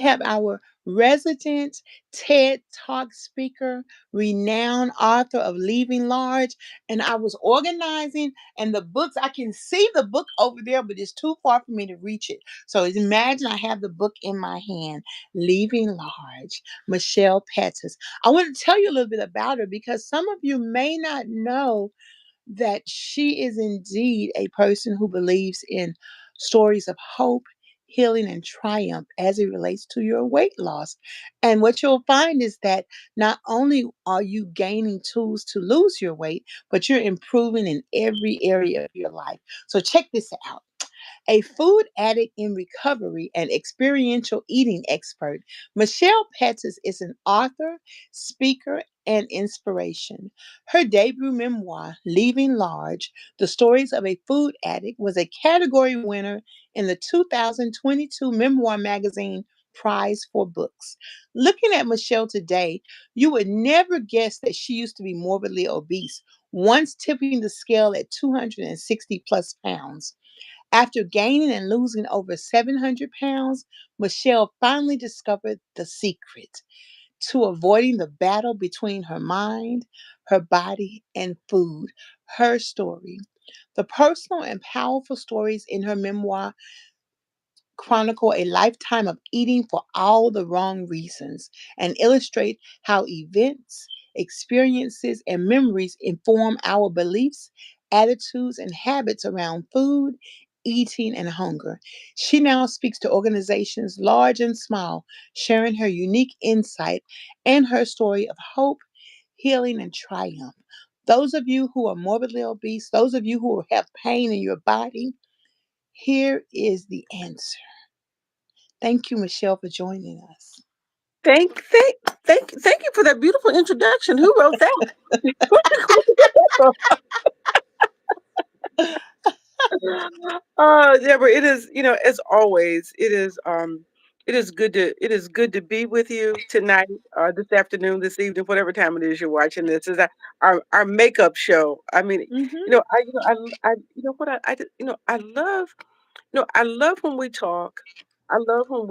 have our resident TED Talk speaker, renowned author of Leaving Large. And I was organizing, and the books, I can see the book over there, but it's too far for me to reach it. So imagine I have the book in my hand, Leaving Large, Michelle Pettis. I want to tell you a little bit about her because some of you may not know that she is indeed a person who believes in stories of hope, healing, and triumph as it relates to your weight loss. And what you'll find is that not only are you gaining tools to lose your weight, but you're improving in every area of your life. So check this out. A food addict in recovery and experiential eating expert, Michelle Pettis is an author, speaker, and inspiration. Her debut memoir, Leaving Large, The Stories of a Food Addict, was a category winner in the 2022 Memoir Magazine Prize for Books. Looking at Michelle today, you would never guess that she used to be morbidly obese, once tipping the scale at 260 plus pounds. After gaining and losing over 700 pounds, Michelle finally discovered the secret to avoiding the battle between her mind, her body, and food. Her story. The personal and powerful stories in her memoir chronicle a lifetime of eating for all the wrong reasons and illustrate how events, experiences, and memories inform our beliefs, attitudes, and habits around food, eating, and hunger. She now speaks to organizations large and small, sharing her unique insight and her story of hope, healing, and triumph. Those of you who are morbidly obese, those of you who have pain in your body, here is the answer. Thank you, Michelle, for joining us. Thank you for that beautiful introduction. Who wrote that? Deborah, it is, as always, it is good to be with you tonight, this afternoon, this evening, whatever time it is you're watching this. Is our makeup show. I mean, Mm-hmm. I love, I love when we talk. I love when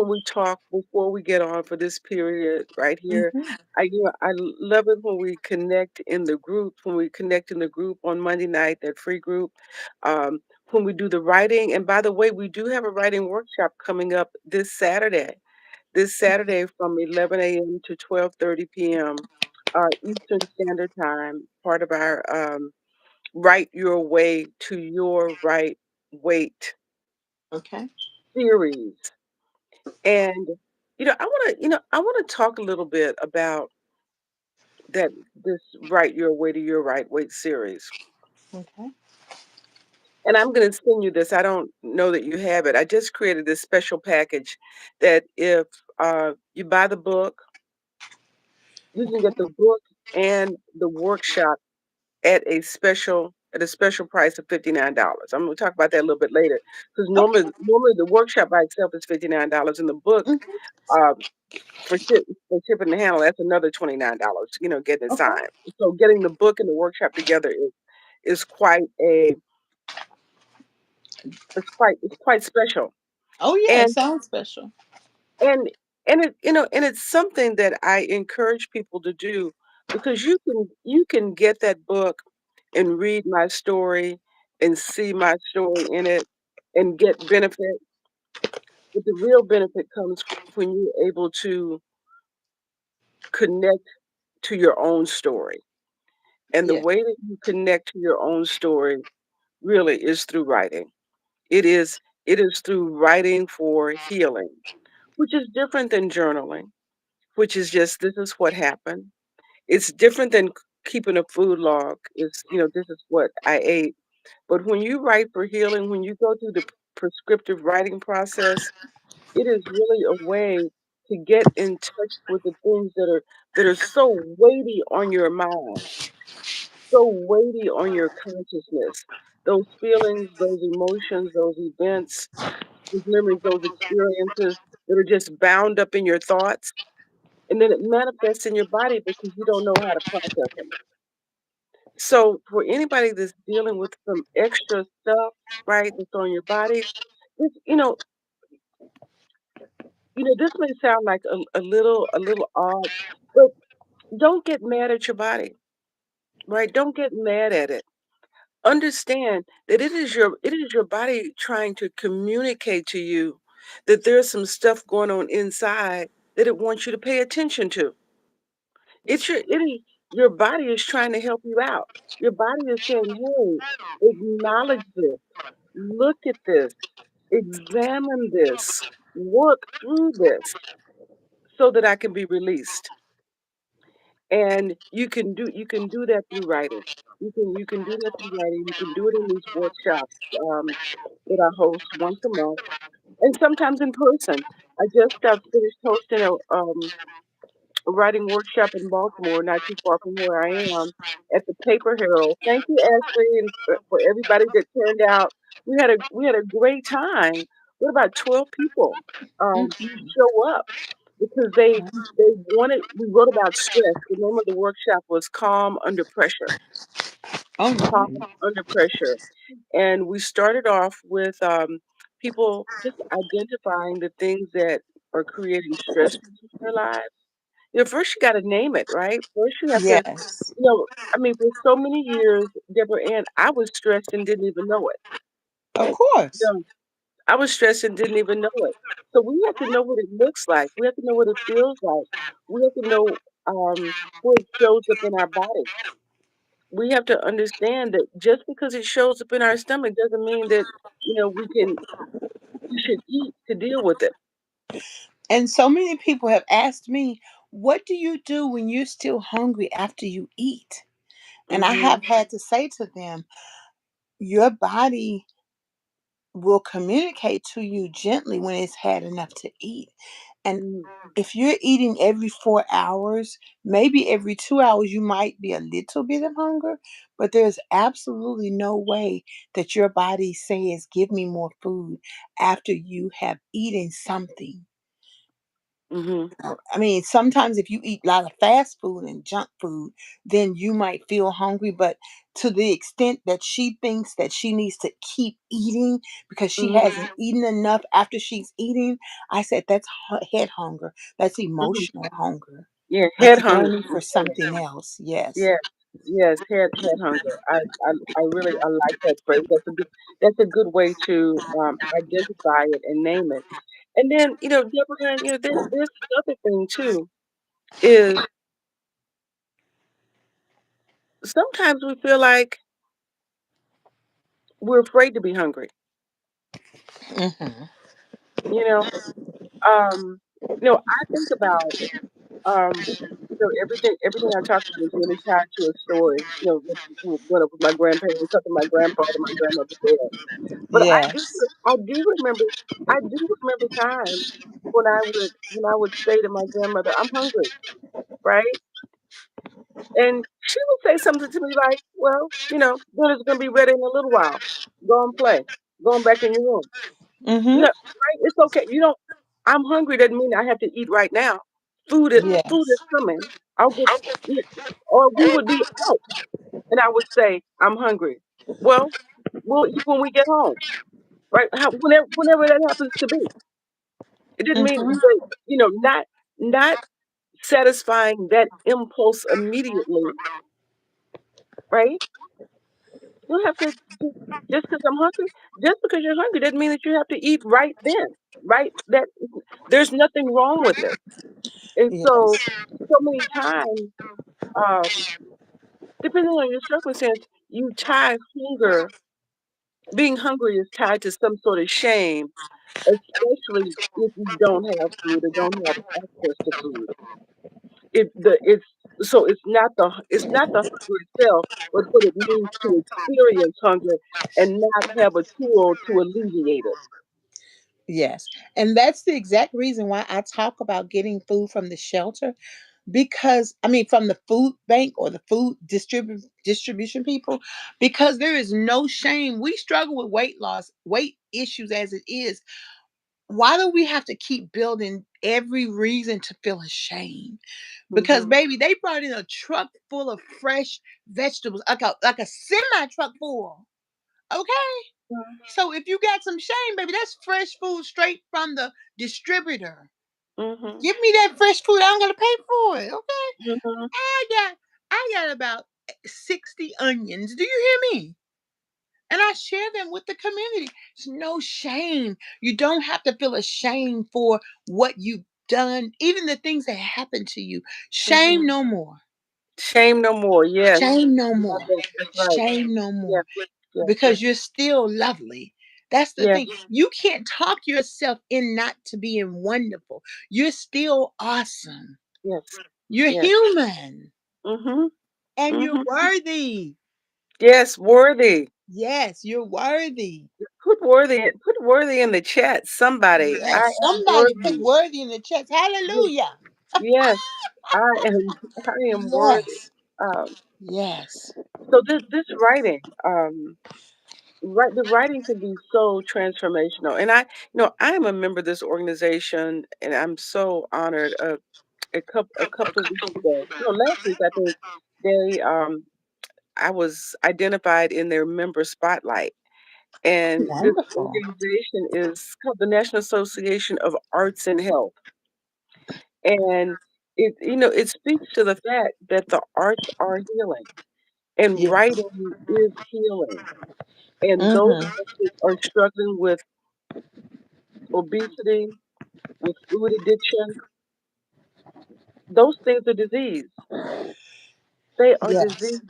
we talk before we get on for this period right here. Mm-hmm. I love it when we connect in the group, when we connect in the group on Monday night, that free group. When we do the writing, and by the way, we do have a writing workshop coming up this Saturday. This Saturday from 11 a.m. to 12:30 p.m. Eastern Standard Time, part of our Write Your Way to Your Right Weight Okay. series. And I want to talk a little bit about that this Write Your Way to Your Right Weight series. Okay. And I'm going to send you this. I don't know that you have it. I just created this special package that if you buy the book, you can get the book and the workshop at a special price of $59. I'm going to talk about that a little bit later because Okay. normally the workshop by itself is $59, and the book Mm-hmm. uh, for shipping and handle, that's another $29. Getting it Okay. signed. So getting the book and the workshop together is quite a it's quite special. Oh yeah, it And sounds special. and and it's something that I encourage people to do because you can get that book and read my story and see my story in it and get benefit, but the real benefit comes when you're able to connect to your own story. And the Yeah. way that you connect to your own story really is through writing. It is through writing for healing, which is different than journaling, which is just this is what happened. It's different than keeping a food log. This is what I ate. But when you write for healing, when you go through the prescriptive writing process, it is really a way to get in touch with the things that are so weighty on your mind, so weighty on your consciousness. Those feelings, those emotions, those events, those memories, those experiences that are just bound up in your thoughts. And then it manifests in your body because you don't know how to process them. So for anybody that's dealing with some extra stuff, right, that's on your body, it's, This may sound like a little odd, but don't get mad at your body, right? Don't get mad at it. Understand that it is your body trying to communicate to you that there's some stuff going on inside that it wants you to pay attention to. Your body is trying to help you out. Your body is saying, "Hey, acknowledge this. Look at this. Examine this. Work through this so that I can be released." And you can do that through writing. You can do that through writing. You can do it in these workshops that I host once a month, and sometimes in person. I just got finished hosting a writing workshop in Baltimore, not too far from where I am, at the Paper Herald. Thank you, Ashley, and for everybody that turned out. We had a great time. What about 12 people Mhm. show up because they wanted. We wrote about stress. The name of the workshop was "Calm Under Pressure." Oh, Calm nice. under pressure, and we started off with people just identifying the things that are creating stress in their lives. First you gotta name it, right? First you have to Yes, I mean, for so many years, Deborah Ann, I was stressed and didn't even know it. of course. You I was stressed and didn't even know it. So we have to know what it looks like. We have to know what it feels like. We have to know where it shows up in our body. We have to understand that just because it shows up in our stomach doesn't mean that, we should eat to deal with it. And so many people have asked me, what do you do when you're still hungry after you eat? And I Mhm. have had to say to them, your body will communicate to you gently when it's had enough to eat. And Mhm. if you're eating every 4 hours, maybe every 2 hours, you might be a little bit of hunger, but there's absolutely no way that your body says, give me more food after you have eaten something. Mhm. I mean, sometimes if you eat a lot of fast food and junk food, then you might feel hungry. But to the extent that she thinks that she needs to keep eating because she Mhm. hasn't eaten enough after she's eating, I said that's head hunger. That's Mhm. emotional hunger. Yeah, head That's hunger. yearning for something else. Yes. Yes, yes, head hunger. I really I like that phrase. That's a good way to identify it and name it. And then Deborah, there's another thing too. Is sometimes we feel like we're afraid to be hungry. Hmm. You know, I think about everything I talk about is really tied to a story. Growing up with my grandparents, something my grandfather, my grandmother said. But Yes. I do remember I do remember times when I would say to my grandmother, "I'm hungry," right? And she would say something to me like, "Well, dinner's gonna be ready in a little while. Go and play. Go on back in your room." Hmm. Right? It's okay. I'm hungry doesn't mean I have to eat right now. Food is Yes. coming. I'll get you or we would be out and I would say, "I'm hungry." Well, we'll eat when we get home, right? Whenever that happens to be. It didn't mean Hmm. but, not satisfying that impulse immediately, right? You don't have to just because I'm hungry, just because you're hungry doesn't mean that you have to eat right then, right? That there's nothing wrong with it. And so, Yes. so many times, um, depending on your circumstance, you tie hunger. Being hungry is tied to some sort of shame, especially if you don't have food or don't have access to food. It's not the hunger itself, but what it means to experience hunger and not have a tool to alleviate it. Yes. And that's the exact reason why I talk about getting food from the shelter, because I mean from the food bank or the food distribution people, because there is no shame. We struggle with weight loss, weight issues as it is. Why do we have to keep building every reason to feel ashamed? Because Mhm. baby, they brought in a truck full of fresh vegetables, like a semi truck full. Okay? Mhm. So if you got some shame, baby, that's fresh food straight from the distributor. Mhm. Give me that fresh food. I'm gonna pay for it. Okay. Mhm. I got about 60 onions. Do you hear me? And I share them with the community. It's no shame. You don't have to feel ashamed for what you've done, even the things that happened to you. Shame Mhm. no more. Shame no more. Yes. Shame no I love more. that. That's right. Shame no Yes. more. Yes. Because you're still lovely. That's the Yes. thing. You can't talk yourself in not to being wonderful. You're still awesome. Yes. You're Yes. human Mhm. and you're Mhm. worthy. Yes. Worthy. Yes, you're worthy. Put worthy in the chat. Somebody. I Yes, am somebody put worthy. worthy in the chat. Yes. Hallelujah. Yes. I am. I am worthy. Yes. Um. Yes. So this writing. The writing can be so transformational. And I am a member of this organization, and I'm so honored. A couple of weeks ago, no, last week I think they I was identified in their member spotlight. And this Wonderful. organization is called the National Association of Arts and Health. And it speaks to the fact that the arts are healing and Yes. writing is healing. And those of Mm-hmm. us that are struggling with obesity, with food addiction, those things are disease. They are Yes. disease.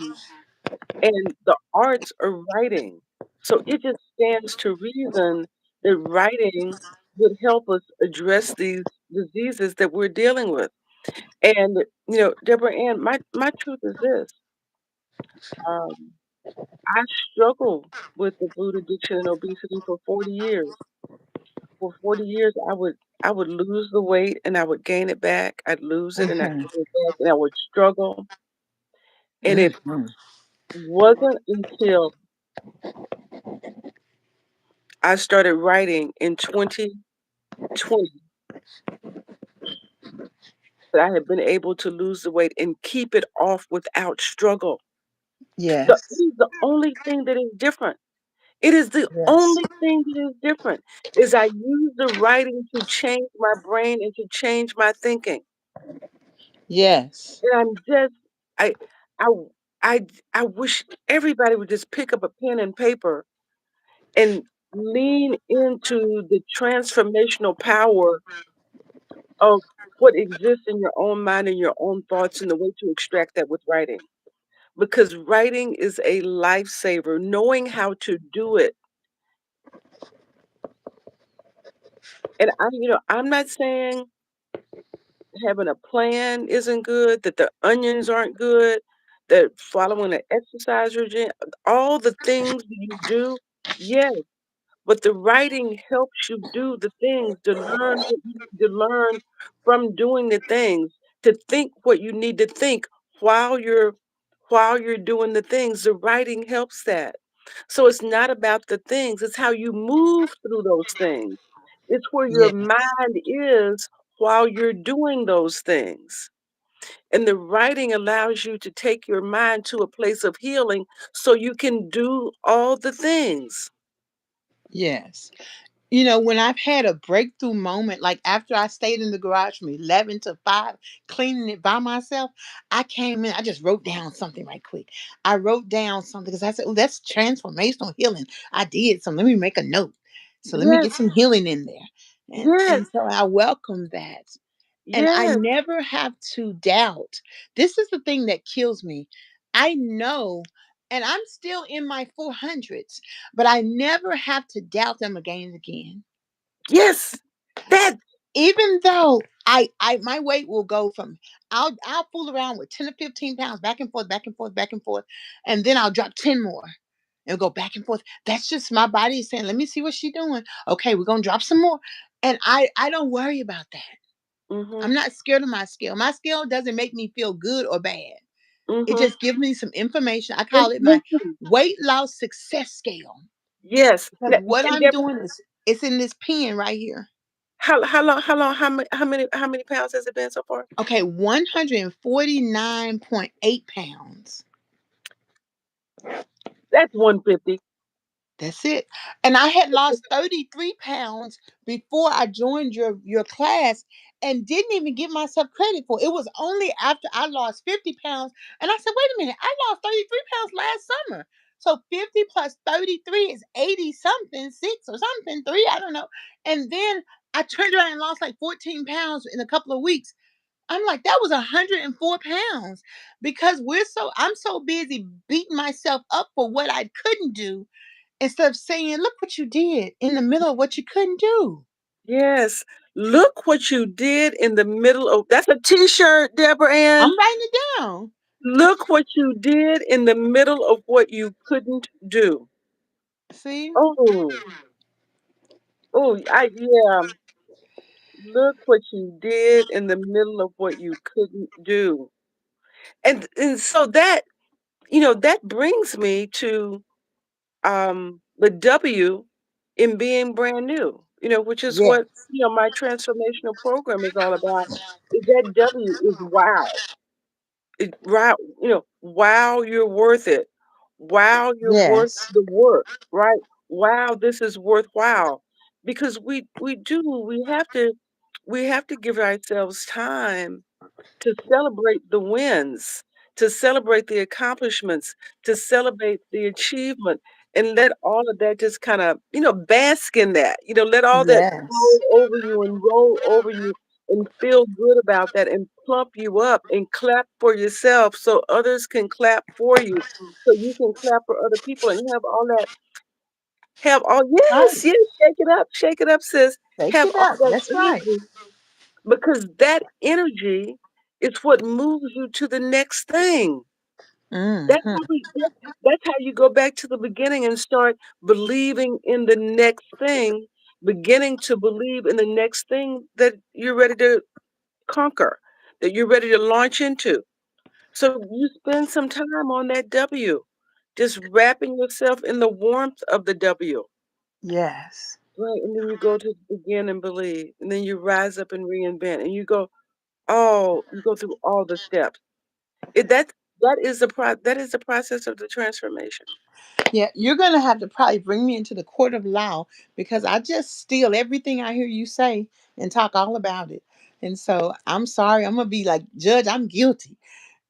And the arts are writing. So it just stands to reason that writing would help us address these diseases that we're dealing with. And Deborah Ann, my truth is this. Um, I struggled with the food addiction and obesity for 40 years. For 40 years, I would lose the weight and I would gain it back. I'd lose it and I'd Mm-hmm. gain it back and I would struggle. And it Mm-hmm. wasn't until I started writing in 2020 that I have been able to lose the weight and keep it off without struggle. It Yes. is the only thing that is different. It is the Yes. only thing that is different is I use the writing to change my brain and to change my thinking. Yes. And I'm just I I I I wish everybody would just pick up a pen and paper and lean into the transformational power of what exists in your own mind and your own thoughts and the way to extract that with writing. Because writing is a lifesaver. Knowing how to do it. And I'm not saying having a plan isn't good, that the onions aren't good, that following an exercise regime, all the things that you do, yes. But the writing helps you do the things, to learn what you need to learn from doing the things, to think what you need to think while you're while you're doing the things. The writing helps that. So it's not about the things, it's how you move through those things. It's where your Yes. mind is while you're doing those things. And the writing allows you to take your mind to a place of healing so you can do all the things. Yes. When I've had a breakthrough moment, like after I stayed in the garage from 11 to 5, cleaning it by myself, I came in, I just wrote down something right quick. I wrote down something because I said, oh, that's transformational healing. I did. So let me make a note. So let me Yes, get some healing in there. And, yes, and so I welcome that. And I yes. never have to doubt. This is the thing that kills me. I know, and I'm still in my 400s, but I never have to doubt them again and again. Yes, that Even though I my weight will go from, I'll fool around with 10 or 15 pounds back and forth, back and forth, back and forth, and then I'll drop 10 more and go back and forth. That's just my body saying, let me see what she's doing. Okay, we're gonna drop some more. And I don't worry about that. I'm mhm, not scared of my scale. My scale doesn't make me feel good or bad. It mhm. just gives me some information. I call And it my listen, weight loss success scale. yes. Because what And I'm Deborah, doing is it's in this pen right here. how long, how many pounds has it been so far? Okay, 149.8 pounds. That's 150. That's it. And I had lost 33 pounds before I joined your class and didn't even give myself credit for it. It was only after I lost 50 pounds. And I said, wait a minute, I lost 33 pounds last summer. So 50 plus 33 is 80 something, six or something, three, I don't know. And then I turned around and lost like 14 pounds in a couple of weeks. I'm like, that was 104 pounds because I'm so busy beating myself up for what I couldn't do instead of saying, look what you did in the middle of what you couldn't do. Yes. Look what you did in the middle of that's a t-shirt, Deborah I'm Ann. writing it down. Look what you did in the middle of what you couldn't do. See? Oh, yeah. Look what you did in the middle of what you couldn't do. And so that, that brings me to the W in being brand new, which is Yes. what, my transformational program is all about. Is that W is wow. Wow, wow, you're worth it. Wow, you're worth Yes. the work, right? Wow, this is worthwhile. Because we have to give ourselves time to celebrate the wins, to celebrate the accomplishments, to celebrate the achievement, and let all of that just kind of, bask in that. Let all that Yes. flow over you and roll over you and feel good about that and plump you up and clap for yourself so others can clap for you, so you can clap for other people and have all, Right. yes, yes, shake it up, sis. Take Have it all up. that That's right. energy because that energy is what moves you to the next thing. That's Hmm. how that's how you go back to the beginning and start believing in the next thing, beginning to believe in the next thing that you're ready to conquer, that you're ready to launch into. So you spend some time on that W, just wrapping yourself in the warmth of the W. Yes. Right. And then you go to begin and believe. And then you rise up and reinvent. And you go through all the steps. It that is the process of the transformation. Yeah, you're gonna have to probably bring me into the court of law because I just steal everything I hear you say and talk all about it. And so I'm sorry, I'm gonna be like, Judge, I'm guilty.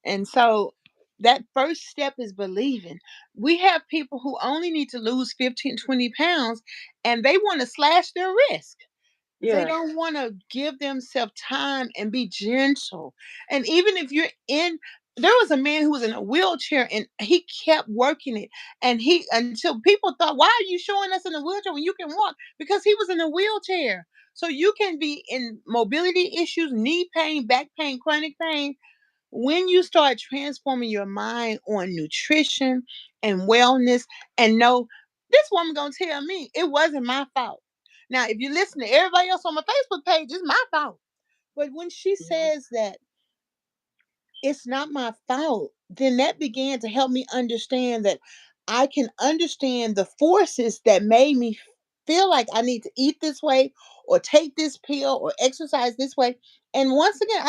And so that first step is believing. We have people who only need to lose 15, 20 pounds and they want to slash their wrist. They Yes. don't want to give themselves time and be gentle. And even if you're in, there was a man who was in a wheelchair and he kept working it. And he, until people thought, why are you showing us in a wheelchair when you can walk? Because he was in a wheelchair. So you can be in mobility issues, knee pain, back pain, chronic pain, when you start transforming your mind on nutrition and wellness and know this woman gonna tell me it wasn't my fault. Now, if you listen to everybody else on my Facebook page, it's my fault. But when she Mhm. says that it's not my fault, then that began to help me understand that I can understand the forces that made me feel like I need to eat this way or take this pill or exercise this way. And once again,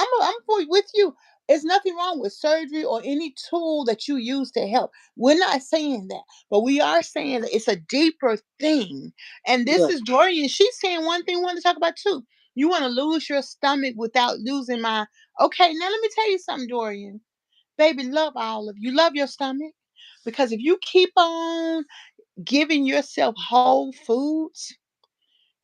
with you. There's nothing wrong with surgery or any tool that you use to help. We're not saying that, but we are saying that it's a deeper thing. And this Yes. is Dorian. She's saying one thing we want to talk about too. You want to lose your stomach without losing my. Okay, now let me tell you something, Dorian. Baby, love all of you. Love your stomach. Because if you keep on giving yourself whole foods,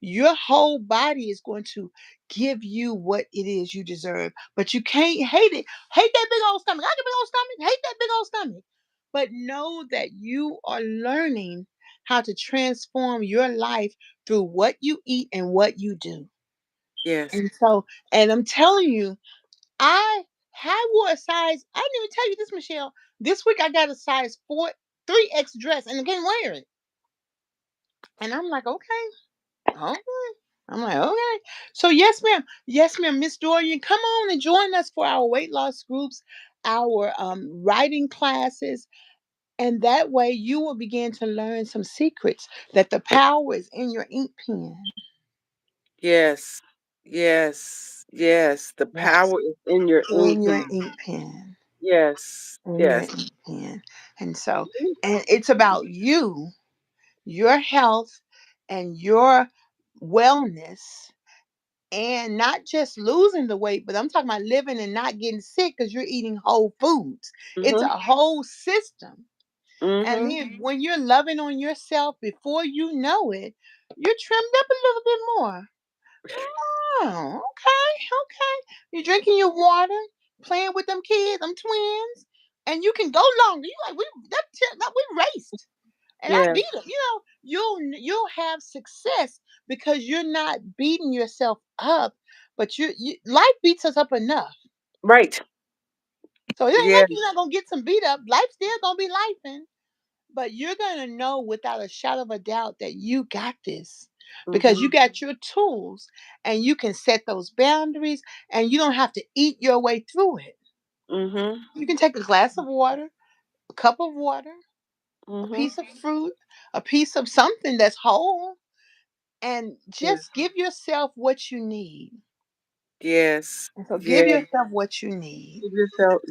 your whole body is going to give you what it is you deserve. But you can't hate it. Hate that big old stomach. I got a big old stomach. Hate that big old stomach. But know that you are learning how to transform your life through what you eat and what you do. Yes. And so, and I'm telling you, I wore a size. I didn't even tell you this, Michelle. This week I got a size 3X dress and I can't wear it. And I'm like, okay, okay. I'm like, okay. So yes, ma'am, Miss Dorian, come on and join us for our weight loss groups, our writing classes, and that way you will begin to learn some secrets that the power is in your ink pen. Yes. Yes. Yes. The Yes, power is in your ink in your pen. ink pen. Yes. In your Yes. ink pen. And so, and it's about you your health and your wellness, and not just losing the weight, but I'm talking about living and not getting sick because you're eating whole foods. It's a Mhm. whole system. And Mhm. then when you're loving on yourself, before you know it, you're trimmed up a little bit more. Oh, okay, okay. You're drinking your water, playing with them kids, them twins, and you can go longer. You like we raced, and I Yeah. beat them. You'll have success because you're not beating yourself up, but you life beats us up enough. Right. So it ain't Yeah. like you're not gonna get some beat up. Life's still gonna be lifing. But you're going to know without a shadow of a doubt that you got this because Mhm. you got your tools and you can set those boundaries and you don't have to eat your way through it. Mhm. You can take a glass of water, a cup of water, a Mhm. piece of fruit, a piece of something that's whole, and Yeah. just give yourself what you need. Yes. And so give Yeah. yourself what you need. Give yourself,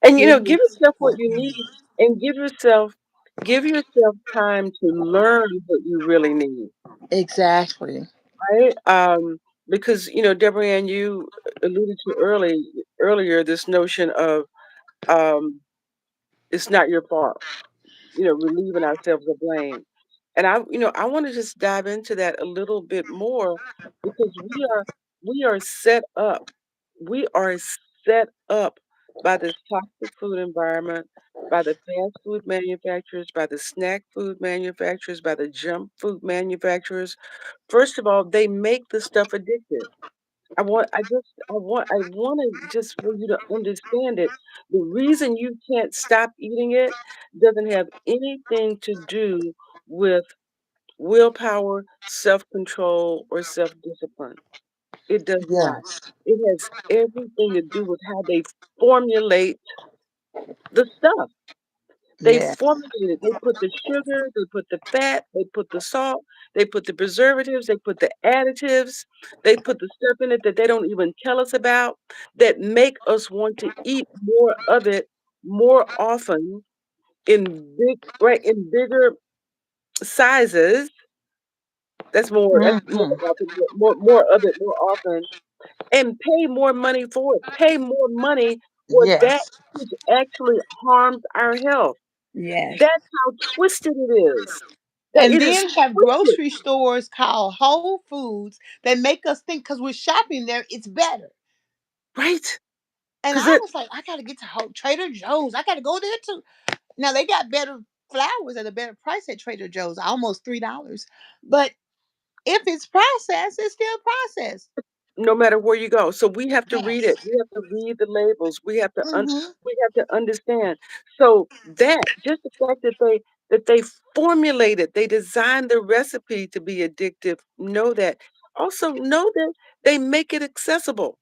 and Give give yourself yourself what what you you need, need. and give yourself time to learn what you really need. Exactly. Right? Because Deborah Ann, you alluded to earlier this notion of um, it's not your fault. Relieving ourselves of blame. And I want to just dive into that a little bit more because we are set up. We are set up by this toxic food environment, by the fast food manufacturers, by the snack food manufacturers, by the junk food manufacturers. First of all, they make the stuff addictive. I want to just for you to understand it. The reason you can't stop eating it doesn't have anything to do with willpower, self-control, or self-discipline. It does not. Yes. It has everything to do with how they formulate the stuff. They Yes. formulate it. They put the sugar, they put the fat, they put the salt, they put the preservatives, they put the additives, they put the stuff in it that they don't even tell us about that make us want to eat more of it more often in bigger sizes. That's more Hmm. often, more of it more often, and pay more money for it. Pay more money for that Yes. which actually harms our health. Yes. That's how twisted it is. That And it is then have twisted, grocery stores called Whole Foods that make us think because we're shopping there, it's better. right? And Because I it was like, I gotta get to Trader Joe's. I gotta go there too. Now they got better flowers at a better price at Trader Joe's, almost $3. But if it's processed, it's still processed. no matter where you go. So we have to read Yes. it. We have to read the labels. Hmm. We have to understand. So that just the fact that they formulated, they designed the recipe to be addictive. Know that. Also know that they make it accessible.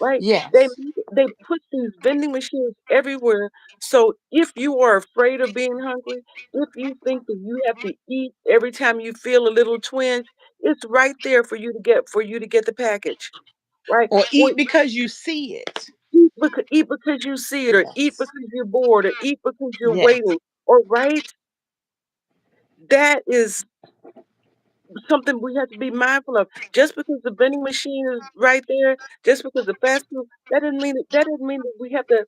Right? Yes. They put these vending machines everywhere. So if you are afraid of being hungry, if you think that you have to eat every time you feel a little twinge, it's right there for you to get the package, right? Or Or eat because you see it. eat because you see it, or eat Yes. because you're bored, or eat because you're Yes. waiting, or right? That is something we have to be mindful of. Just because the vending machine is right there, just because the fast food, that doesn't mean that we have to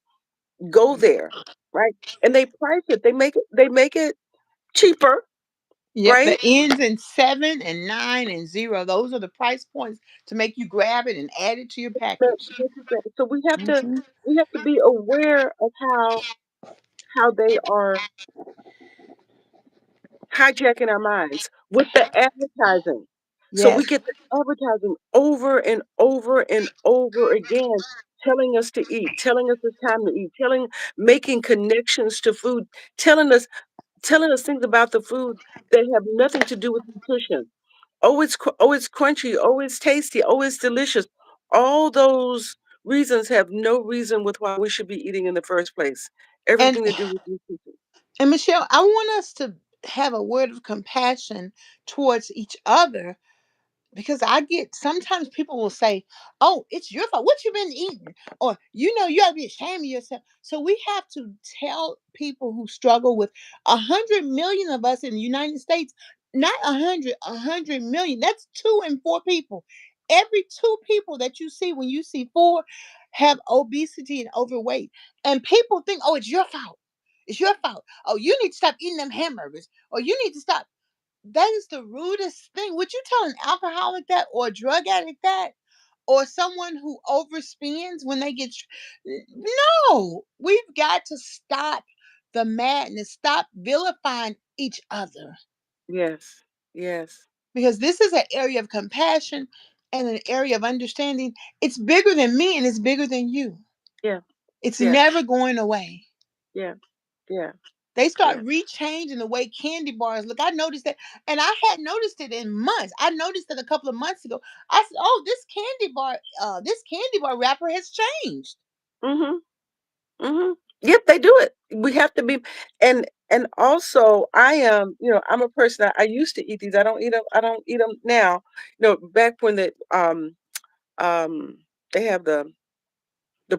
go there, right? And they price it. They make it cheaper, Yep, right? the ends in 7 and 9 and 0. Those are the price points to make you grab it and add it to your package. So we have to Hmm. we have to be aware of how they are hijacking our minds with the advertising. So we Yes. get the advertising over and over and over again, telling us to eat, telling us it's time to eat, making connections to food, telling us things about the food that have nothing to do with nutrition. Oh, it's crunchy. Oh, it's tasty. Oh, it's delicious. All those reasons have no reason with why we should be eating in the first place. And Everything to do with nutrition. and Michelle, I want us to have a word of compassion towards each other Because I get sometimes people will say, "Oh, it's your fault. What you been eating?" Or you gotta be ashamed of yourself. So we have to tell people who struggle with 100 million of us in the United States, not 100, 100 million. That's 2 and 4 people. Every 2 people that you see when you see four have obesity and overweight, and people think, "Oh, it's your fault. It's your fault. Oh, you need to stop eating them hamburgers, or you need to stop." That is the rudest thing. Would you tell an alcoholic that, or a drug addict that, or someone who overspends when they get? No, we've got to stop the madness. Stop vilifying each other, Yes. Yes. because this is an area of compassion and an area of understanding. It's bigger than me and it's bigger than you. Yeah. It's Yeah. never going away. Yeah. Yeah. They start Yeah. rechanging the way candy bars look. I noticed that, and I had noticed it in months. I noticed it a couple of months ago. I said, "Oh, this candy bar wrapper has changed." Mhm. Mhm. Yep, they do it. We have to be, and also I am, I'm a person. I used to eat these. I don't eat them. I don't eat them now. Back when um they have the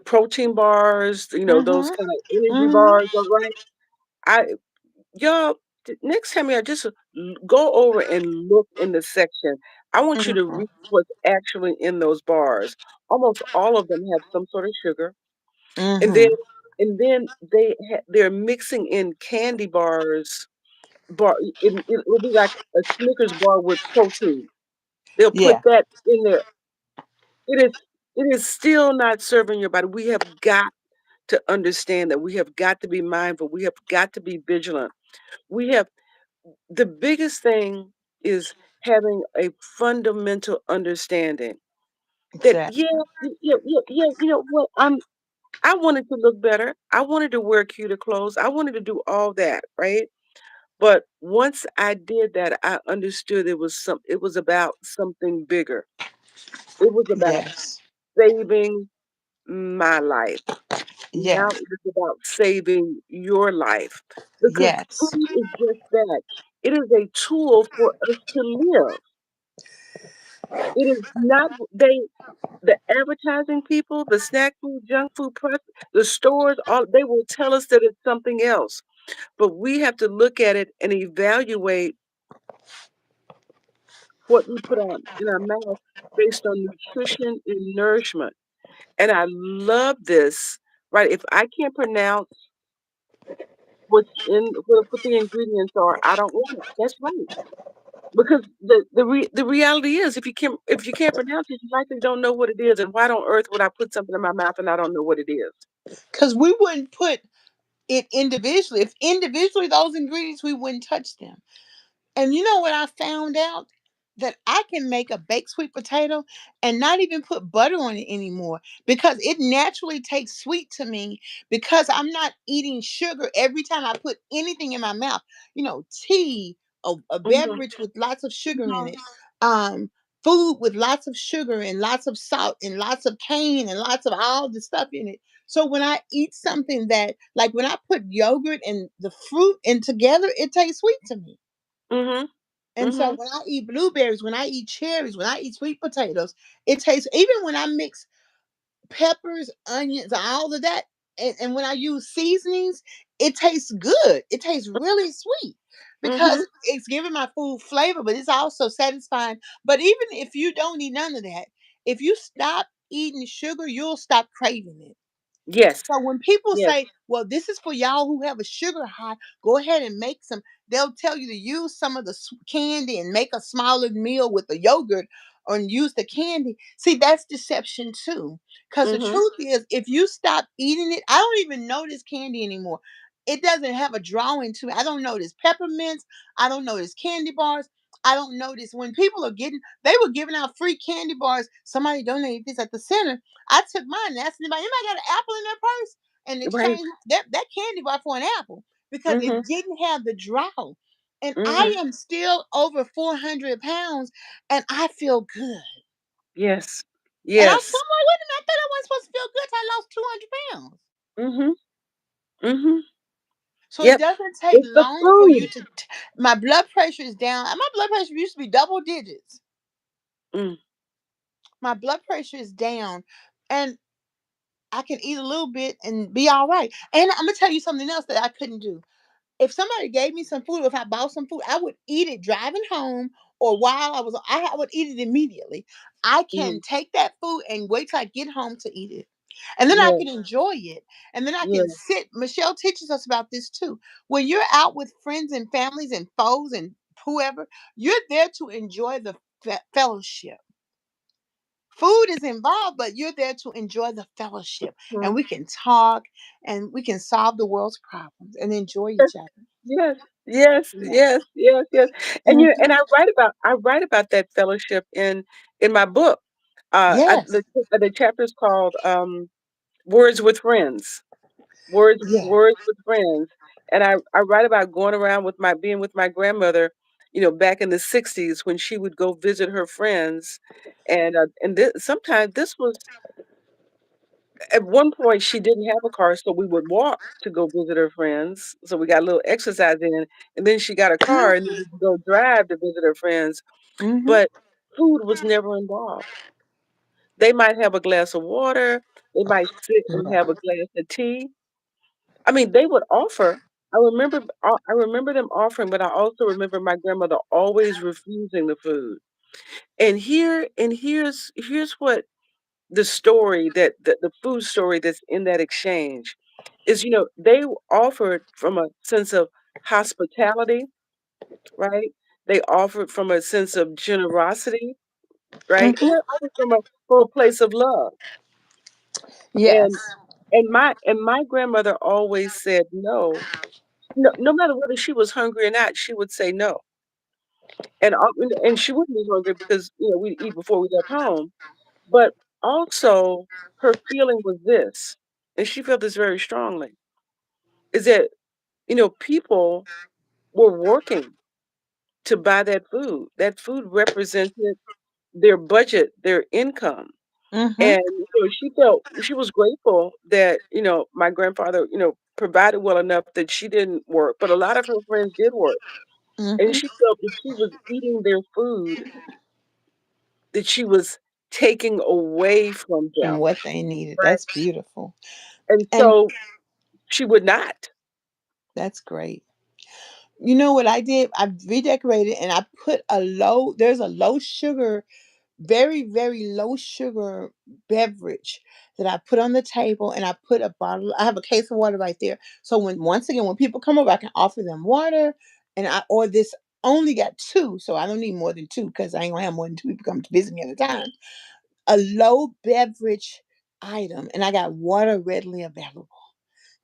protein bars, those Mhm. kind of energy Mhm. bars, all right? I Y'all, next time y'all just go over and look in the section. I want you to Mhm. read what's actually in those bars. Almost all of them have some sort of sugar, and then Mhm. they're mixing in candy bars. It will be like a Snickers bar with protein. They'll put Yeah. that in there. It is it is still not serving your body. We have got to understand that we have got to be mindful. We have got to be vigilant. We have The biggest thing is having a fundamental understanding that, yeah, Exactly. yeah, yeah, yeah, what, I wanted to look better. I wanted to wear cuter clothes. I wanted to do all that, right? But once I did that, I understood it was about something bigger. It was about Yes. saving my life. Now Yes. it is about saving your life, because Yes. food is just that. It is a tool for us to live. It is not the advertising people, the snack food, junk food press, the stores, all they will tell us that it's something else. But we have to look at it and evaluate what we put on in our mouth based on nutrition and nourishment. And I love this, right? If I can't pronounce what the ingredients are, I don't want it. That's right. Because the reality is, if you can't pronounce it, you likely don't know what it is. And why on earth would I put something in my mouth and I don't know what it is? Because we wouldn't put it individually. If individually those ingredients, we wouldn't touch them. And you know what I found out? That I can make a baked sweet potato and not even put butter on it anymore, because it naturally tastes sweet to me, because I'm not eating sugar every time I put anything in my mouth. Tea, a Mhm, beverage with lots of sugar in mhm, it, um, food with lots of sugar and lots of salt and lots of cane and lots of all the stuff in it. So when I eat something that, like when I put yogurt and the fruit in together, it tastes sweet to me. mhm, And so mhm. when I eat blueberries, when I eat cherries, when I eat sweet potatoes, it tastes, even when I mix peppers, onions, all of that, and when I use seasonings, it tastes good. It tastes really sweet, because Mhm. it's giving my food flavor, but it's also satisfying. But even if you don't eat none of that, if you stop eating sugar, you'll stop craving it. Yes, So when people yes. say, "Well, this is for y'all who have a sugar high, go ahead and make some," they'll tell you to use some of the candy and make a smaller meal with the yogurt, or use the candy. See, that's deception too. Because the Mhm. truth is, if you stop eating it, I don't even notice candy anymore. It doesn't have a drawing to it. I don't notice peppermints. I don't notice candy bars. I don't notice when people are getting, they were giving out free candy bars. Somebody donated this at the center. I took mine and asked anybody got an apple in their purse, and Right. exchanged that candy bar for an apple, because it Mhm, didn't have the draw. And I mhm. am still over 400 pounds, and I feel good. Yes, And I'm yes. like, wait a minute, I thought I wasn't supposed to feel good till I lost 200 pounds. Mhm, mhm. So it Yep. doesn't take It's the long for you food. to. My blood pressure is down. My blood pressure used to be double digits. Mm. My blood pressure is down, and I can eat a little bit and be all right. And I'm gonna tell you something else that I couldn't do. If somebody gave me some food, or if I bought some food, I would eat it driving home, or while I would eat it immediately. I can Mhm. take that food and wait till I get home to eat it. And then I Yeah, can enjoy it. And then I yeah. can sit. Michelle teaches us about this too. When you're out with friends and families and foes and whoever, you're there to enjoy the fellowship. Food is involved, but you're there to enjoy the fellowship. And Mhm. we can talk and we can solve the world's problems and enjoy each other. Yes, yes, Yes. yes, yes, yes. And you Mhm. and I write about that fellowship in my book. Yes. The chapter's called Words with Friends. Yeah. Words with Friends. And I write about going around with my being with my grandmother, back in the 60s when she would go visit her friends. And sometimes this was at one point, she didn't have a car, so we would walk to go visit her friends, so we got a little exercise in, and then she got a car, and then we could go drive to visit her friends, Hmm. but food was never involved. They might have a glass of water, they might sit and have a glass of tea. I mean, they would offer. I remember them offering, but I also remember my grandmother always refusing the food. And here's what the food story that's in that exchange is, they offered from a sense of hospitality, right? They offered from a sense of generosity, right? And they Hmm. offered from a place of love. Yes. And and my grandmother always said no. No matter whether she was hungry or not, she would say no. And she wouldn't be hungry because we'd eat before we left home. But also, her feeling was this, and she felt this very strongly, is that, people were working to buy that food. That food represented their budget, their income. Hmm. And she was grateful that, my grandfather, provided well enough that she didn't work, but a lot of her friends did work. And Hmm. she felt if she was eating their food, that she was taking away from And them, what they needed. right? That's beautiful. And And so she would not. that's great. You know what I did? I redecorated and I put there's a low sugar, very, very low sugar beverage that I put on the table, and I have a case of water right there. So once again, when people come over, I can offer them water, and or this only got two, so I don't need more than two because I ain't gonna have more than two people come to visit me at a time. A low beverage item, and I got water readily available.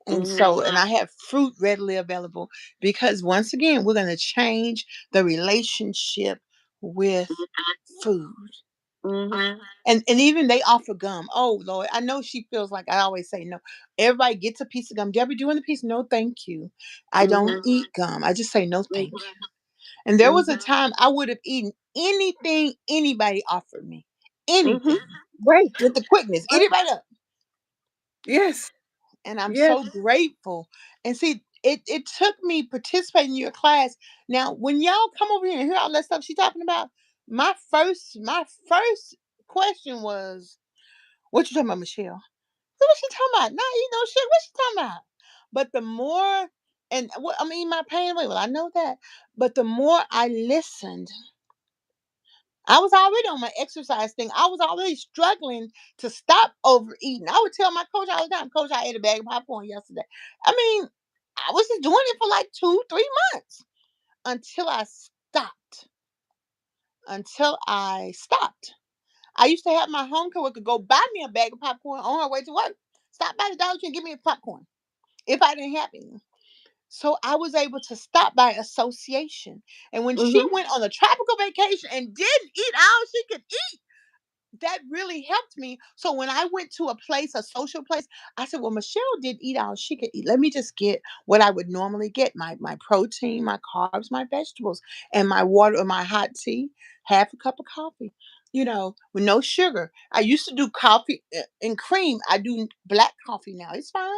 And Mhm, so, and I have fruit readily available because once again, we're going to change the relationship with food. mhm, And even they offer gum. Oh Lord, I know she feels like I always say no. Everybody gets a piece of gum. Debbie, doing the piece? No, thank you. I don't mhm, eat gum. I just say no, thank mhm, you. And there was a mhm, time I would have eaten anything anybody offered me, mhm. anything Right, with the quickness. Eat it right. right up. Yes, And I'm yes. so grateful. And see, it took me participating in your class. Now, when y'all come over here and hear all that stuff she's talking about, my first question was, "What you talking about, Michelle? What she talking about? Not eat no shit. What she talking about?" But the more, and what I mean, my pain. Well, I know that. But the more I listened, I was already on my exercise thing. I was already struggling to stop overeating. I would tell my coach all the time, "Coach, I ate a bag of popcorn yesterday." I mean, I was just doing it for like 2, 3 months until I stopped. Until I stopped. I used to have my home coworker go buy me a bag of popcorn on her way to work. Stop by the Dollar Tree and give me a popcorn if I didn't have any. So I was able to stop by association. And when she Mhm, went on a tropical vacation and didn't eat all she could, that really helped me. So when I went to a place, a social place, I said, "Well, Michelle did eat all she could eat. Let me just get what I would normally get: my protein, my carbs, my vegetables, and my water or my hot tea, half a cup of coffee. With no sugar. I used to do coffee and cream. I do black coffee now. It's fine.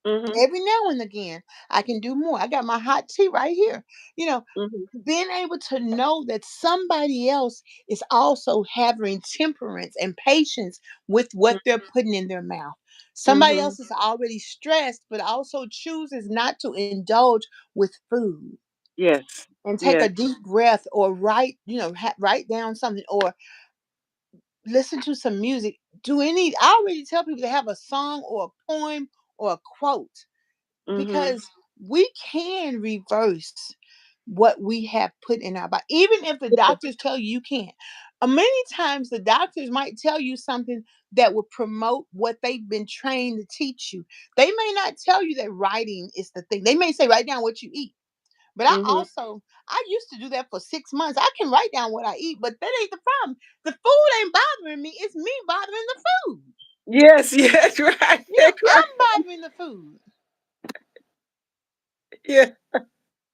Mhm. Every now and again, I can do more. I got my hot tea right here. You know, Mhm. being able to know that somebody else is also having temperance and patience with what they're putting in their mouth. Somebody Mhm. else is already stressed, but also chooses not to indulge with food Yes. and take a Yes. deep breath or write, write down something or listen to some music. Do any, I already tell people to have a song or a poem or a quote Mhm. because we can reverse what we have put in our body, even if the Yes. doctors tell you you can't. Many times the doctors might tell you something that will promote what they've been trained to teach you. They may not tell you that writing is the thing. They may say write down what you eat. But Mhm. I used to do that for 6 months. I can write down what I eat, but that ain't the problem. The food ain't bothering me. It's me bothering the food. Yes. Yes. Right. Right. I'm bothering the food. Yeah.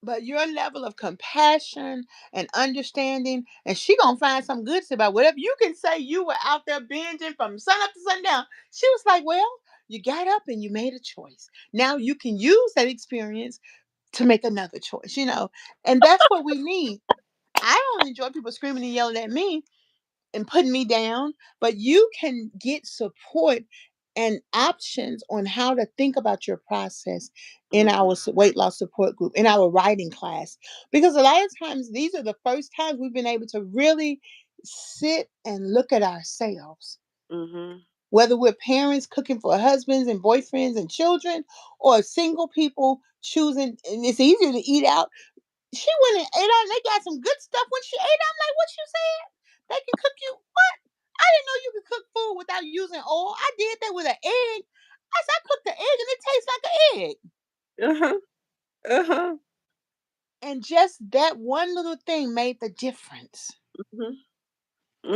But your level of compassion and understanding, and she gonna find something good to say about whatever you can say. You were out there binging from sun up to sundown. She was like, "Well, you got up and you made a choice. Now you can use that experience to make another choice." And that's what we need. I don't enjoy people screaming and yelling at me and putting me down, but you can get support and options on how to think about your process in our Mhm. weight loss support group, in our writing class. Because a lot of times, these are the first times we've been able to really sit and look at ourselves. Mhm. Whether we're parents cooking for husbands and boyfriends and children, or single people choosing, and it's easier to eat out. She went and ate out, and they got some good stuff when she ate. I'm like, what you said? They can cook you what? I didn't know you could cook food without using oil. I did that with an egg. I said I cooked the egg and it tastes like an egg. Uh-huh. Uh-huh. And just that one little thing made the difference. Mhm.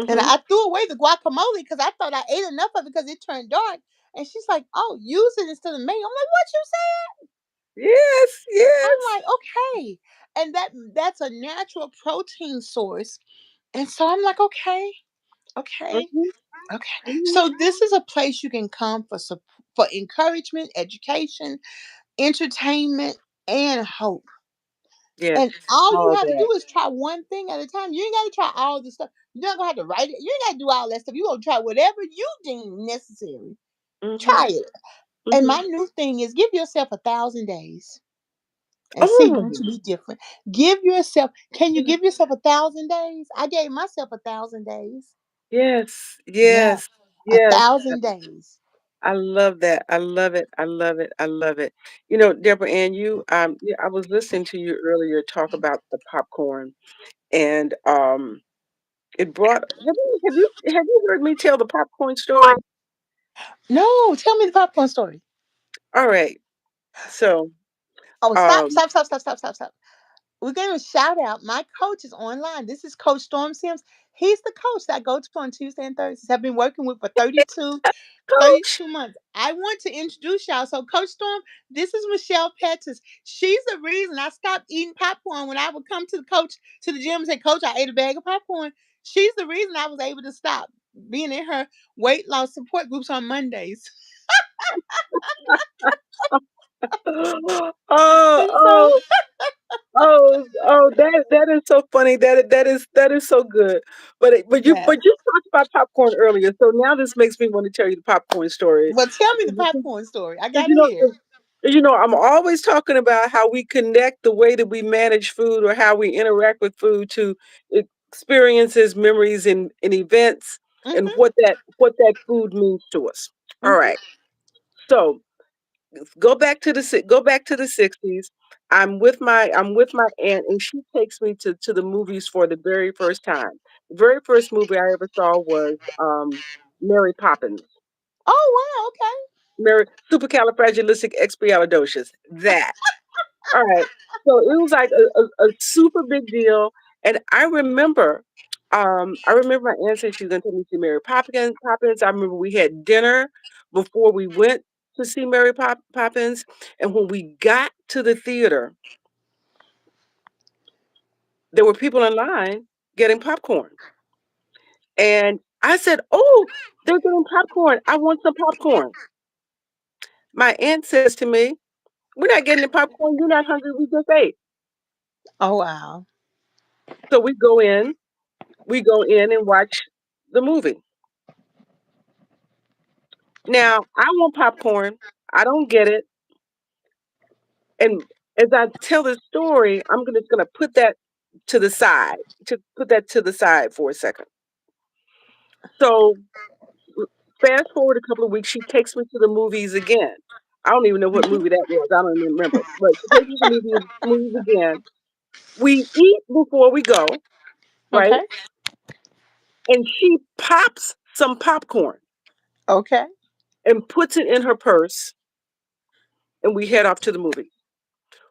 And Mhm. I threw away the guacamole because I thought I ate enough of it because it turned dark. And she's like, "Oh, use it instead of me." I'm like, "What you say?" Yes. I'm Yes. like, "Okay." And that's a natural protein source. And so I'm like, "Okay, okay, Mhm. okay." Mhm. So this is a place you can come for for encouragement, education, entertainment, and hope. Yes. And all you All have to that. do is try one thing at a time. You ain't got to try all the stuff. You're not gonna have to write it. You ain't got to do all that stuff. You gonna try whatever you deem necessary. Try Mhm. it. And my Mhm. new thing is give yourself 1,000 days and see Oh. won't you be different. Give yourself. Can you give yourself 1,000 days? I gave myself 1,000 days. Yes. Yeah, Yes. a Yes. thousand days. I love that. I love it. I love it. I love it. Deborah Ann, yeah, I was listening to you earlier talk about the popcorn, and it brought. Have you heard me tell the popcorn story? No, tell me the popcorn story. All right. So, Oh, stop, um, stop, stop, stop, stop, stop, stop. We're going to shout out. My coach is online. This is Coach Storm Sims. He's the coach that I go to on Tuesday and Thursdays. I've been working with for Coach. 32 months. I want to introduce y'all. So, Coach Storm, this is Michelle Pettis. She's the reason I stopped eating popcorn when I would come to the coach to the gym and say, "Coach, I ate a bag of popcorn." She's the reason I was able to stop being in her weight loss support groups on Mondays. Oh, And so, oh, oh, that is so funny. That is so good. yeah. But you talked about popcorn earlier, so now this makes me want to tell you the popcorn story. Well, tell me the popcorn story. I got Because to hear it. I'm always talking about how we connect the way that we manage food or how we interact with food to experiences, memories, and events, and Hmm. what that food means to us. All Hmm. right. So go back to the 60s. I'm with my aunt, and she takes me to the movies for the very first time. The very first movie I ever saw was Mary Poppins. Oh, wow. Mary Supercalifragilisticexpialidocious. That. All right. So it was like a super big deal. And I remember my aunt said she was gonna take me to see Mary Poppins. I remember we had dinner before we went to see Mary Poppins. And when we got to the theater, there were people in line getting popcorn. And I said, "Oh, they're getting popcorn. I want some popcorn." My aunt says to me, "We're not getting the popcorn. You're not hungry. We just ate." Oh wow. So we go in and watch the movie. Now, I want popcorn. I don't get it. And as I tell the story, just gonna put that to the side, to put that to the side for a second. So l- fast forward a couple of weeks, she takes me to the movies again. I don't even know what movie that was. I don't even remember. But she takes me to the movies again. We eat before we go, right? Okay. And she pops some popcorn Okay. and puts it in her purse, and we head off to the movies.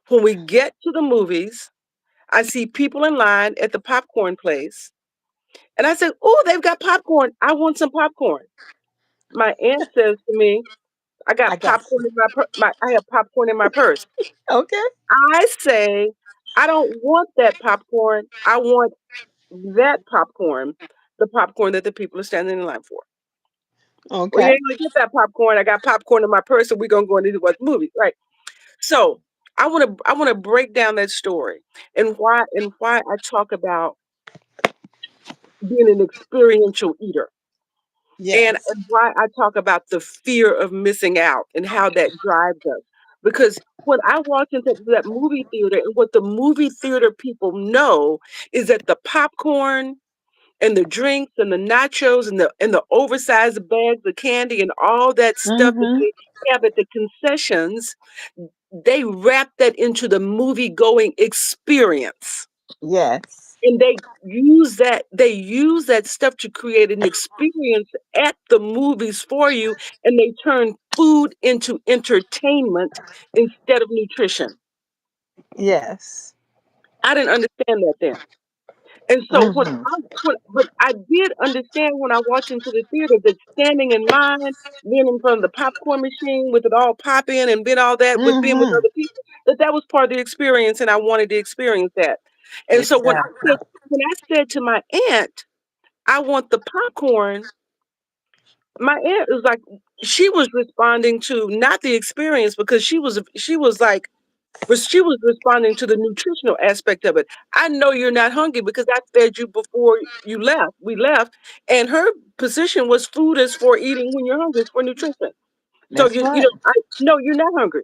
When we get to the movies, I see people in line at the popcorn place, and I said, "Oh, they've got popcorn. I want some popcorn." My aunt says to me, "I I got got popcorn in I have popcorn in my purse." you. Okay. I say, "I don't want that popcorn. I want that popcorn, the popcorn that the people are standing in line for." "Well, you Okay. ain't gonna get that popcorn. I got popcorn in my purse, and we're gonna go into watch the movie, right?" So I wanna break down that story and why I talk about being an experiential eater, Yes. and why I talk about the fear of missing out and how that drives us. Because when I walk into that movie theater, and what the movie theater people know is that the popcorn and the drinks and the nachos and the oversized bags of candy and all that stuff that Mm-hmm. they have at the concessions, they wrap that into the movie going experience. Yes. And they use that stuff to create an experience at the movies for you, and they turn food into entertainment instead of nutrition. Yes. I didn't understand that then. And so Mm-hmm. but I did understand when I walked into the theater that standing in line, being in front of the popcorn machine with it all popping and being all that with being with Mm-hmm. other people, that was part of the experience, and I wanted to experience that. And so Exactly. when I said to my aunt, "I want the popcorn," my aunt was like, she was responding to not the experience, because she was responding to the nutritional aspect of it. "I know you're not hungry because I fed you before you left. We left." And her position was food is for eating when you're hungry, it's for nutrition. So That's right. I no, you're not hungry.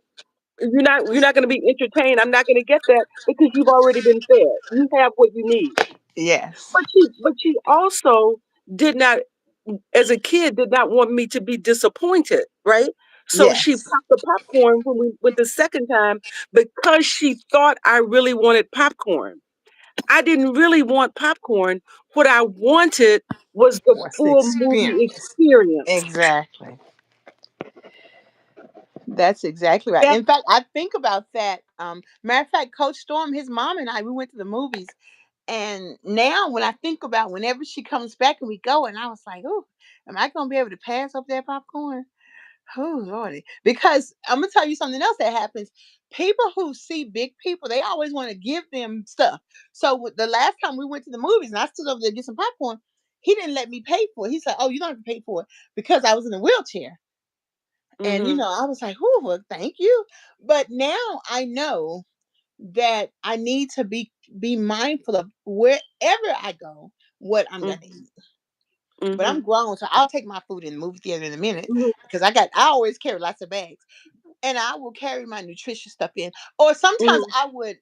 You're not gonna be entertained. I'm not gonna get that because you've already been fed. You have what you need. Yes. But she also did not, as a kid, did not want me to be disappointed, right? So she Yes. popped the popcorn when we went the second time, because she thought I really wanted popcorn. I didn't really want popcorn. What I wanted was the What's the full movie experience? experience. Exactly. That's exactly right. That In fact, I think about that. Matter of fact, Coach Storm, his mom and I, we went to the movies. And now when I think about whenever she comes back and we go, and I was like, oh, am I gonna be able to pass up that popcorn? Oh Lordy. Because I'm gonna tell you something else that happens. People who see big people, they always want to give them stuff. So the last time we went to the movies and I stood over there to get some popcorn, he didn't let me pay for it. He said, "Oh, you don't have to pay for it," because I was in a wheelchair. And mhm, I was like, "Oh, well, thank you." But now I know that I need to be mindful of wherever I go, what I'm gonna mhm, eat. But mhm, I'm grown, so I'll take my food in the movie theater in a minute mhm, because I always carry lots of bags, and I will carry my nutritious stuff in. Or sometimes mhm. I would.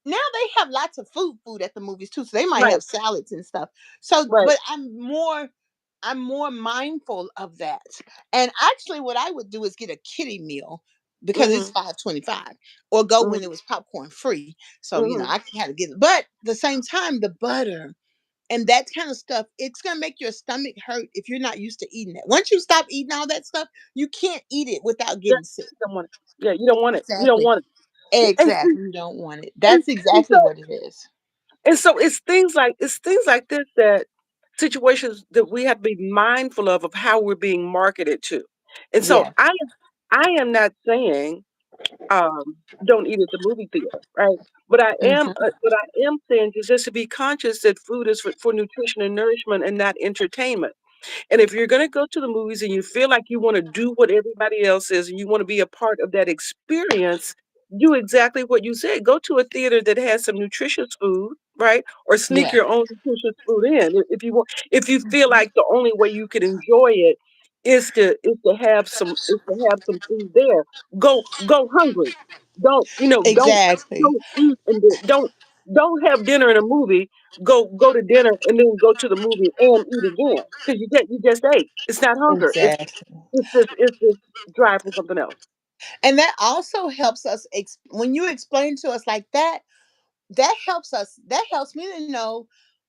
Now they have lots of food at the movies too, so they might Right, have salads and stuff. So, right. but I'm more mindful of that. And actually, what I would do is get a kiddie meal because it's Mhm, $5.25, or go when mhm, it was popcorn free. So mhm. I had to get it. But at the same time, the butter and that kind of stuff, it's gonna make your stomach hurt if you're not used to eating it. Once you stop eating all that stuff, you can't eat it without Yeah, getting sick. you don't want it. Yeah, you don't want it. You don't Exactly. want it. And see, Exactly. You don't want it. and, That's and exactly so what it is. it's things like this, that situations that we have to be mindful of how we're being marketed to. And so Yeah. I am not saying, um, don't eat at the movie theater, right? Hmm. But I am saying just to be conscious that food is for nutrition and nourishment and not entertainment. And if you're going to go to the movies and you feel like you want to do what everybody else is and you want to be a part of that experience, do exactly what you said. Go to a theater that has some nutritious food, right? Or sneak Yeah. your own nutritious food in. If you want, if you feel like the only way you can enjoy it is to have some food there. Go hungry. Don't Exactly. don't eat and don't have dinner in a movie. Go to dinner and then go to the movie and eat again because you just ate. It's not hunger. Exactly. It's this drive for something else. And that also helps us when you explain to us like that, that helps me to know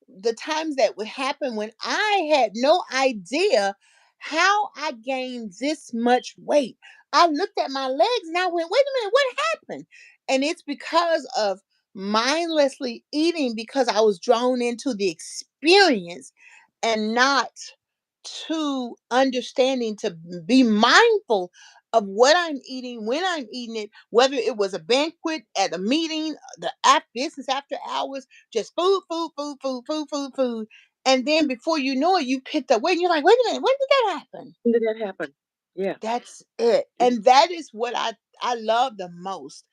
the times that would happen when I had no idea how I gained this much weight. I looked at my legs and I went, wait a minute, what happened? And it's because of mindlessly eating, because I was drawn into the experience and not to understanding to be mindful of what I'm eating, when I'm eating it, whether it was a banquet, at a meeting, business after hours, just food, food, food, food, food, food, food. And then before you know it, you picked up weight and you're like, wait a minute, when did that happen? When did that happen? Yeah. That's it. Mhm. And that is what I love the most.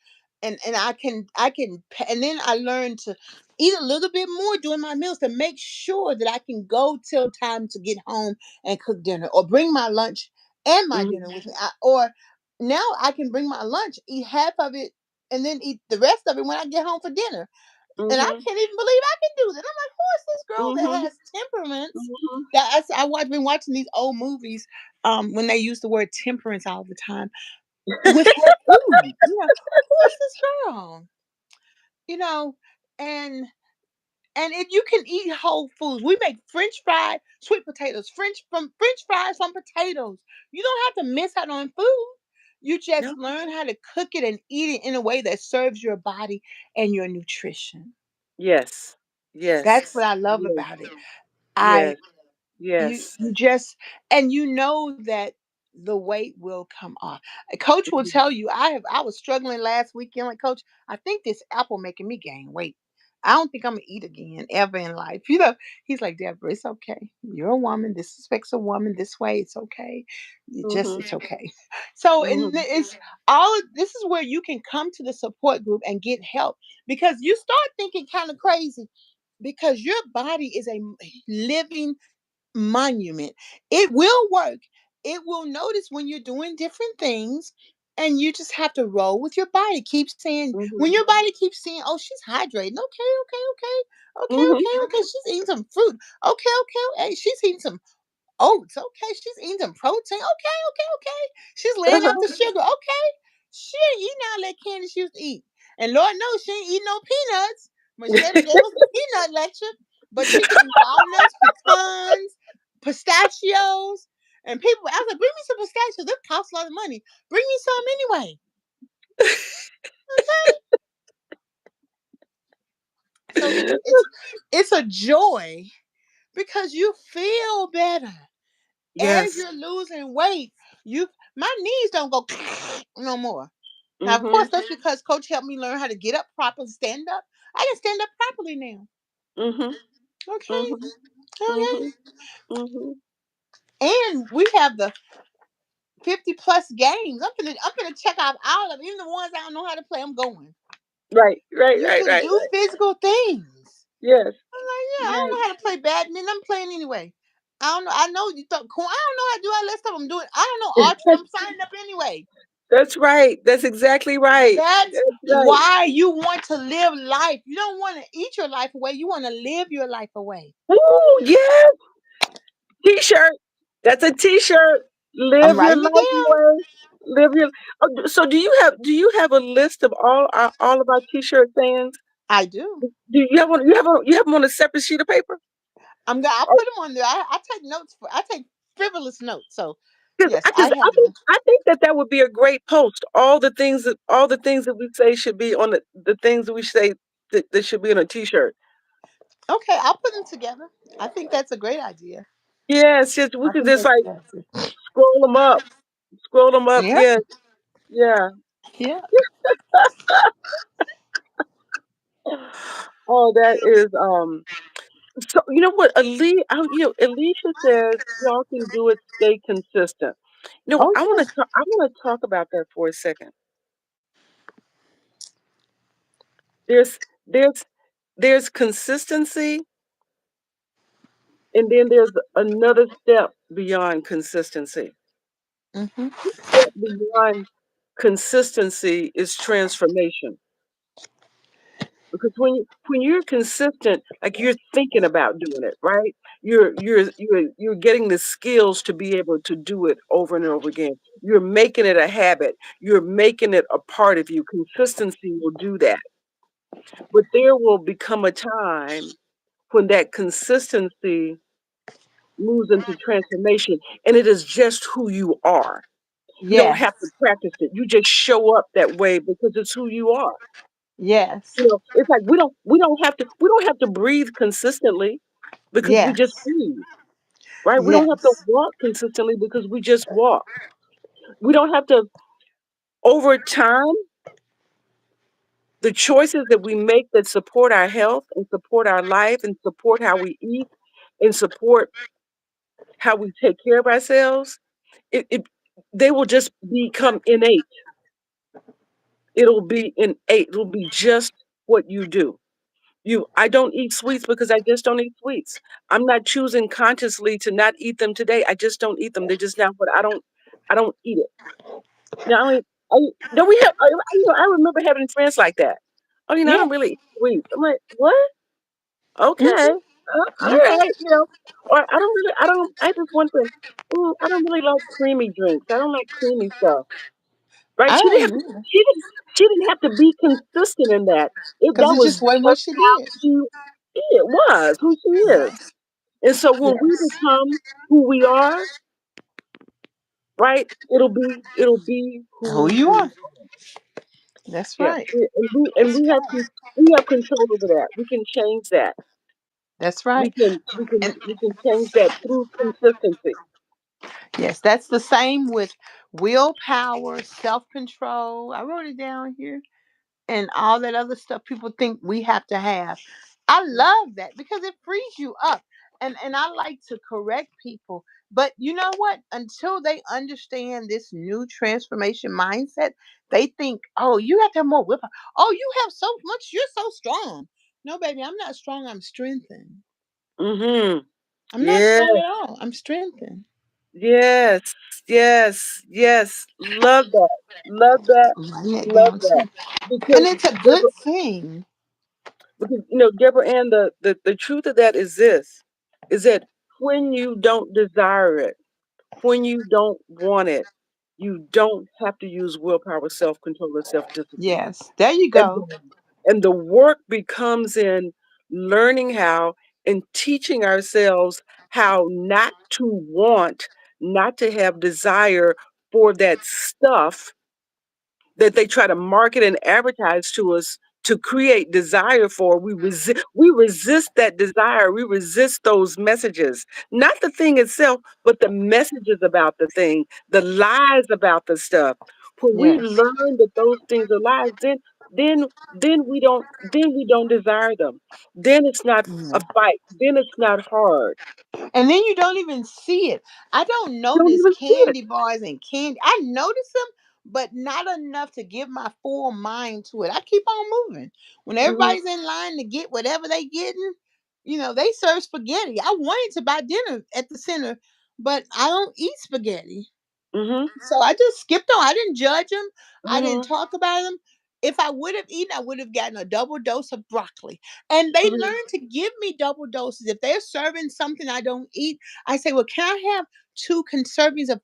And and then I learned to eat a little bit more during my meals to make sure that I can go till time to get home and cook dinner, or bring my lunch and my dinner Mhm. with me. Or now I can bring my lunch, eat half of it, and then eat the rest of it when I get home for dinner. And I Mhm. can't even believe I can do that. I'm like, who is this girl that Mhm. has temperaments? Mhm. Been watching these old movies when they use the word temperance all the time with her food. Who is this girl? You know, and if you can eat whole foods, we make French fried sweet potatoes, French fries from potatoes. You don't have to miss out on food. You No. just learn how to cook it and eat it in a way that serves your body and your nutrition. Yes. That's what Yes. I love Yes. about it. I Yes. you Yes. you just and you know that the weight will come off. A coach will Mhm. tell you, I was struggling last weekend, like, coach, I think this apple making me gain weight. I don't think I'm gonna eat again ever in life. He's like, Deborah, it's okay. You're a woman. This affects a woman this way. It's okay. Mhm. It's okay. So, and Mhm. it's this is where you can come to the support group and get help, because you start thinking kind of crazy, because your body is a living monument. It will work. It will notice when you're doing different things, and you just have to roll with your body. Keep saying, when Mhm. your body keeps saying, "Oh, she's hydrating." Okay, okay, okay, okay, Mhm. okay, okay. She's eating some fruit. Okay, okay, okay. She's eating some oats. Okay, she's eating some protein. Okay, okay, okay. She's laying off Uh-huh. the sugar. Okay, she ain't eating all that candy she used to eat. And Lord knows she ain't eating no peanuts. Michelle gave us a peanut lecture, but she's eating walnuts, pecans, pistachios. And people, I was like, bring me some pistachios. They cost a lot of money. Bring me some anyway. Okay. So it's a joy, because you feel better as Yes. you're losing weight. My knees don't go no more. Now, of course, Mhm. that's because Coach helped me learn how to get up properly, stand up. I can stand up properly now. Mhm. Okay, Mhm. Mhm. okay. Mhm. And we have the 50+ games. I'm gonna check out all of them, even the ones I don't know how to play. I'm going. Right. Right. You Right. can Right. do Right. physical things. Yes. I'm like, yeah, I don't Yes. know how to play badminton. I'm playing anyway. I don't know. I know you thought cool. I don't know how to do all that stuff. I'm doing. I don't know archery. I'm signing up anyway. That's right. That's exactly right. That's That's right. why you want to live life. You don't want to eat your life away. You want to live your life away. Ooh, yes. T-shirt. That's a T-shirt. I'm Live your writing it life down. away. Live your. So do you have a list of all of our T-shirt sayings? I do. Do you have one? You have them on a separate sheet of paper? I'll Because put them on there. I take notes I take frivolous notes. So yes, I I because I have think them. I think that would be a great post. All the things that we say should be on the things that we say that should be on a T-shirt. Okay, I'll put them together. I think that's a great idea. Yes, just we I could think just that's like a good idea. scroll them up, scroll them up. Yeah, Yes, yeah. yeah. Oh, that is So you know what, Alicia says y'all can do it. Stay consistent. You know what? Oh yeah. I want to talk about that for a second. There's there's there's consistency, and then there's another step beyond consistency. Hmm. Step beyond consistency is transformation. Because when you're consistent, like you're thinking about doing it, right? You're getting the skills to be able to do it over and over again. You're making it a habit. You're making it a part of you. Consistency will do that. But there will become a time when that consistency moves into transformation, and it is just who you are. You don't Yes. have to practice it. You just show up that way because it's who you are. Yes. It's like we don't have to breathe consistently because we just Yes. breathe, right? We don't have to Yes. walk consistently because we just walk. We don't have to over time, the choices that we make that support our health and support our life and support how we eat and support how we take care of ourselves, it they will just become innate. It'll be innate. It'll be just what you do. I don't eat sweets because I just don't eat sweets. I'm not choosing consciously to not eat them today. I just don't eat them. They're just not what I don't eat it. Now I no we have I remember having friends like that. Oh, I Yeah. don't really eat sweets. I'm like, what? Okay. Hmm. All Hmm. right, Or I just want to I don't really like creamy drinks. I don't like creamy stuff. Right? I don't even, She didn't she didn't have to be consistent in that. because That it was just wasn't what just she how did. she it was, who she is. Yes. And so when we Yes. become who we are, right, it'll be Who who you we are. That's yeah. right. And That's right. we have control over that. We can change that. That's right. And We can change that through consistency. yes, that's the same with willpower, self control. I wrote it down here. And all that other stuff people think we have to have. I love that because it frees you up. And I like to correct people. But you know what? Until they understand this new transformation mindset, they think, oh, you have to have more willpower. Oh, you have so much, you're so strong. No, baby, I'm not strong, I'm strengthened. Mhm. I'm not Yeah. strong at all. I'm strengthened. Yes. Yes. Yes. Love that. Love that. Writing it Love down that. too. And Because it's a good Deborah, thing. Deborah Ann, the truth of that is this is that when you don't desire it, when you don't want it, you don't have to use willpower, self control, or self discipline. Yes. There you And go. the work becomes in learning how and teaching ourselves how not to want, not to have desire for that stuff that they try to market and advertise to us to create desire for. We resist that desire. We resist those messages. Not the thing itself, but the messages about the thing, the lies about the stuff. When we Yes. learn that those things are lies, then we don't desire them. Then it's not a fight. Then it's not hard. And then you don't even see it. I don't You don't notice even see it. candy bars and candy. I notice them, but not enough to give my full mind to it. I keep on moving. When Hmm. everybody's in line to get whatever they getting, they serve spaghetti. I wanted to buy dinner at the center, but I don't eat spaghetti. Hmm. So I just skipped on. I didn't judge them. I didn't Hmm. talk about them. If I would have eaten, I would have gotten a double dose of broccoli. And they Hmm. learned to give me double doses. If they're serving something I don't eat, I say, "Well, can I have two servings of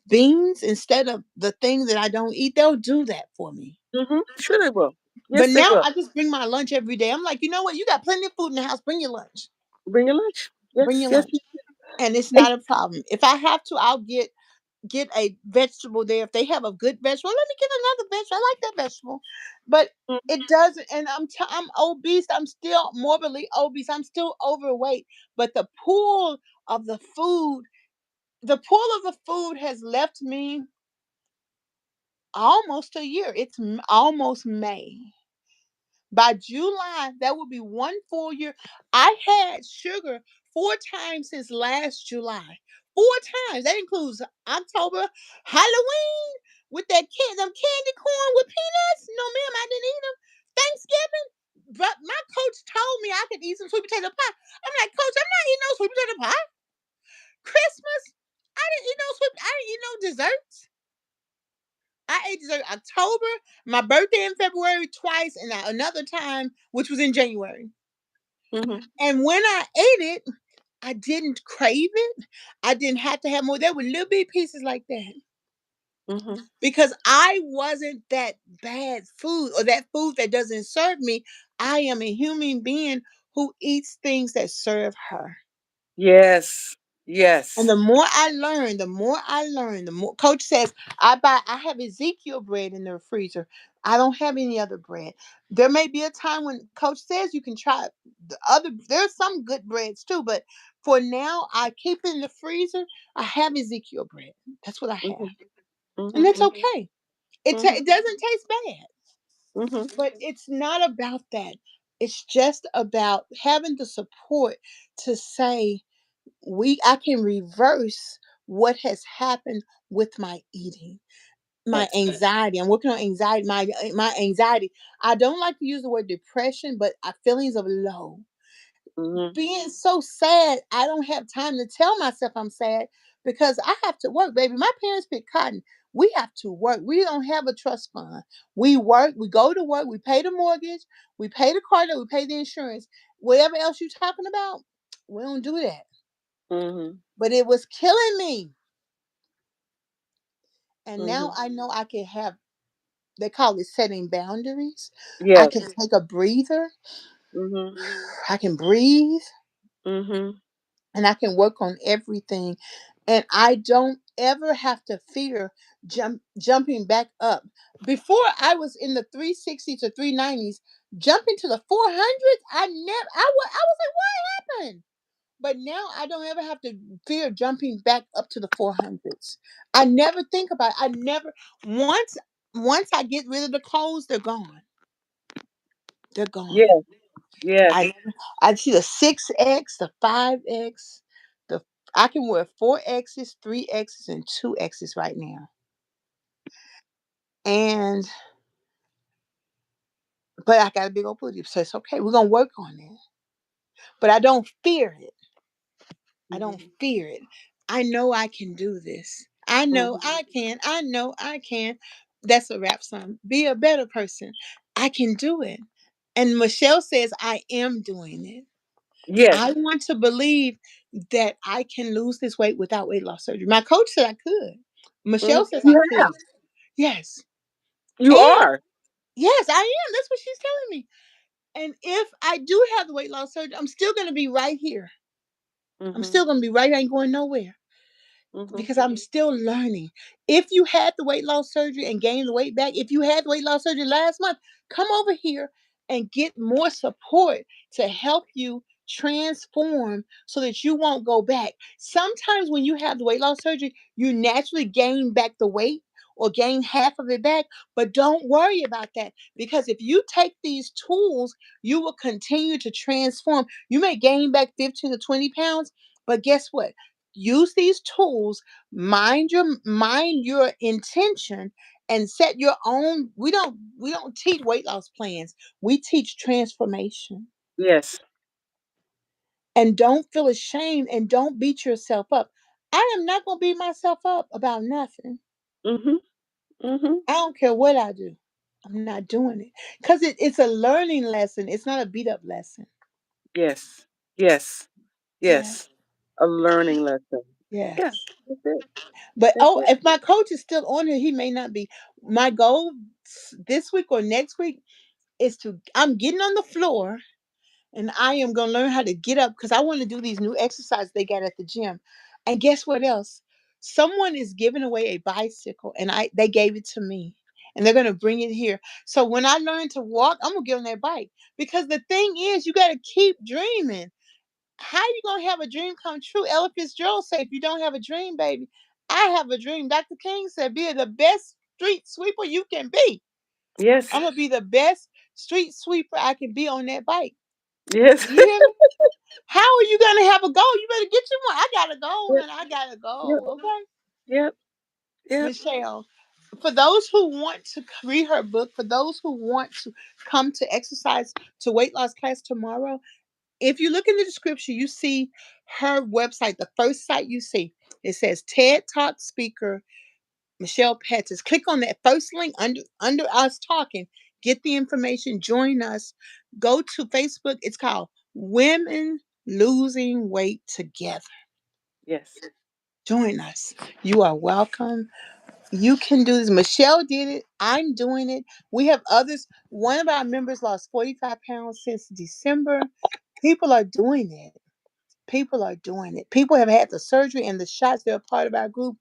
beans instead of the thing that I don't eat?" They'll do that for me. Hmm. Sure they will. But Yes, they now will. I just bring my lunch every day. I'm like, you know what? You got plenty of food in the house. Bring your lunch. Bring your lunch. Bring Yes, your yes. lunch. And it's And not a problem. If I have to, I'll get a vegetable there. If they have a good vegetable, let me get another vegetable. I like that vegetable, but mm, it doesn't. And I'm obese. I'm still morbidly obese. I'm still overweight. But of the food, the pull of the food has left me almost a year. It's almost May. By July, that will be 1 full year. I had sugar 4 times since last July. 4 times. That includes October, Halloween with them candy corn with peanuts. No, ma'am, I didn't eat them. Thanksgiving, but my coach told me I could eat some sweet potato pie. I'm like, Coach, I'm not eating no sweet potato pie. Christmas, I didn't eat no sweet. I didn't eat no desserts. I ate dessert October, my birthday in February twice, and another time, which was in January. Mhm. And when I ate it, I didn't crave it. I didn't have to have more. There were little bitty pieces like that Mhm. because I wasn't that bad food or that food that doesn't serve me. I am a human being who eats things that serve her. Yes. And Yes. the more I learn, the more coach says I have Ezekiel bread in the freezer. I don't have any other bread. There may be a time when coach says you can try there's some good breads too, but for now I keep it in the freezer. I have Ezekiel bread. That's what I have. Mhm. And Mhm. that's okay. It Mhm. doesn't taste bad, Mhm. but it's not about that. It's just about having the support to say I can reverse what has happened with my eating, my Yes. anxiety. I'm working on anxiety, my anxiety. I don't like to use the word depression, but feelings of low, Mhm. being so sad. I don't have time to tell myself I'm sad because I have to work, baby. My parents pick cotton. We have to work. We don't have a trust fund. We work, we go to work, we pay the mortgage, we pay the car note, we pay the insurance. Whatever else you're talking about, we don't do that. Mhm. But it was killing me. And now Mhm. I know I can have, they call it setting boundaries. I Yes. can take a breather. Mhm. I can breathe Mhm. and I can work on everything. And I don't ever have to fear jumping back up. Before I was in the 360s or 390s, jumping to the 400s, I was like, what happened? But now I don't ever have to fear jumping back up to the 400s. I never think about it. I never once once I get rid of the clothes, they're gone. They're gone. Yes. Yes. I I see the 6X, the 5X, the I can wear 4X's, 3X's, and 2X's right now. And but I got a big old booty, so it's okay. We're gonna work on it. But I don't fear it. I don't Mhm. fear it. I know I can do this. I know Mhm. I can. I know I can. That's a rap song. Be a better person. I can do it. And Michelle says, I am doing it. Yes. I want to believe that I can lose this weight without weight loss surgery. My coach said I could. Michelle says I You could. have. Yes. You And are. yes, I am. That's what she's telling me. And if I do have the weight loss surgery, I'm still going to be right here. I'm Mhm. still going to be right here. I ain't going nowhere Mhm. because I'm still learning. If you had the weight loss surgery and gained the weight back, if you had the weight loss surgery last month, come over here and get more support to help you transform so that you won't go back. Sometimes when you have the weight loss surgery, you naturally gain back the weight or gain half of it back, but don't worry about that because if you take these tools, you will continue to transform. You may gain back 15 to 20 pounds, but guess what? Use these tools, mind your intention and set your own. We don't teach weight loss plans. We teach transformation. Yes. And don't feel ashamed and don't beat yourself up. I am not going to beat myself up about nothing. Mhm. Mhm. I don't care what I do. I'm not doing it because it's a learning lesson. It's not a beat up lesson. Yes. Yes. Yeah. Yes. A learning lesson. Yeah. Yes. That's it. But That's it. if my coach is still on here, he may not be. My goal this week or next week is I'm getting on the floor and I am gonna learn how to get up because I want to do these new exercises they got at the gym. And guess what else? Someone is giving away a bicycle, and they gave it to me, and they're gonna bring it here. So when I learn to walk, I'm gonna get on that bike because the thing is, you got to keep dreaming. How you gonna have a dream come true? Ella Fitzgerald said, "If you don't have a dream, baby, I have a dream." Dr. King said, "Be the best street sweeper you can be." Yes. I'm gonna be the best street sweeper I can be on that bike. Yes. You hear me? How are you gonna have a goal? You better get you one. I got a goal, Yep. and I got a Yep. goal. Okay, Yep. Yep. Michelle. For those who want to read her book, for those who want to come to exercise to weight loss class tomorrow, if you look in the description, you see her website. The first site you see, it says TED Talk speaker Michelle Pettis. Click on that first link under us talking. Get the information. Join us. Go to Facebook. It's called Women Losing Weight Together. Yes. Join us. You are welcome. You can do this. Michelle did it. I'm doing it. We have others. One of our members lost 45 pounds since December. People are doing it. People are doing it. People have had the surgery and the shots. They're a part of our group.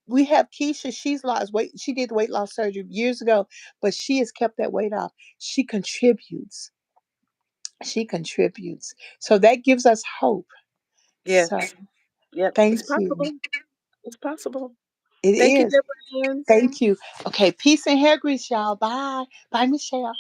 We have Keisha. She's lost weight. She did weight loss surgery years ago, but she has kept that weight off. She contributes. She contributes. So that gives us hope. So Yes. Yep. thank It's you. possible. It's possible. It Thank you, is. DebraAnn. Thank you. Okay, peace and hair grease, y'all. Bye. Bye, Michelle.